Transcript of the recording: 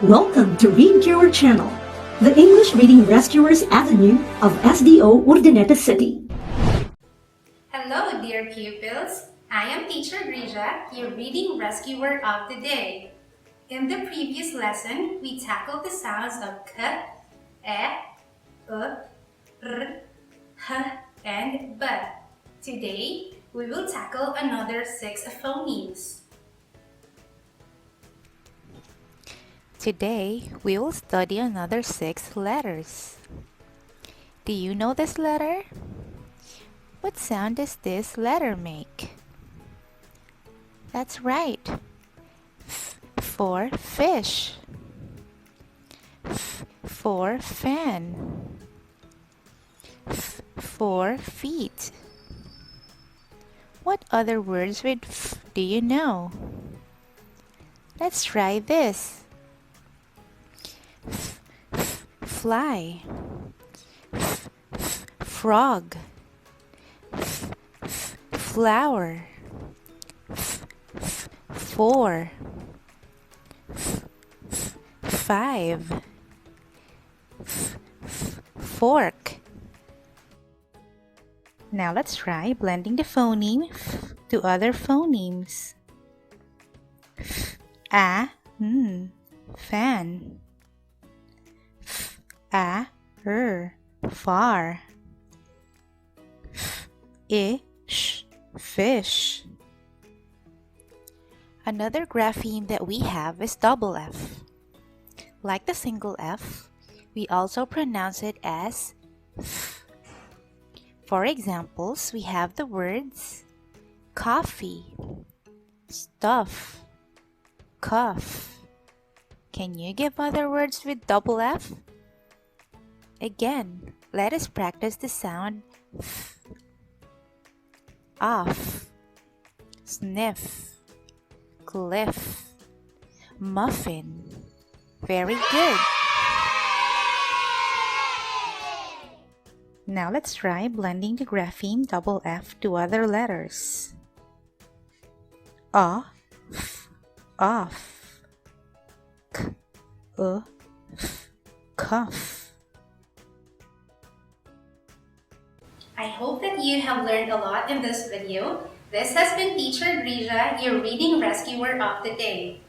Welcome to Read Your Channel, the English Reading Rescuers Avenue of SDO Urdaneta City. Hello, dear pupils. I am Teacher Grija, your reading rescuer of the day. In the previous lesson, we tackled the sounds of k, e, r, h, and b. Today, we will tackle another 6 phonemes. Today, we will study another 6 letters. Do you know this letter? What sound does this letter make? That's right. F for fish. F for fan. F for feet. What other words with f do you know? Let's try this. Fly, frog, flower, four, 5, fork. Now let's try blending the phoneme f to other phonemes. Fan. Far. Fish. Another grapheme that we have is double F. Like the single F, we also pronounce it as f. For examples, we have the words coffee, stuff, cuff. Can you give other words with double F? Again, let us practice the sound f. Off, sniff, cliff, muffin. Very good. Now let's try blending the grapheme double F to other letters. Off, k, cuff. I hope that you have learned a lot in this video. This has been Teacher Grija, your reading rescuer of the day.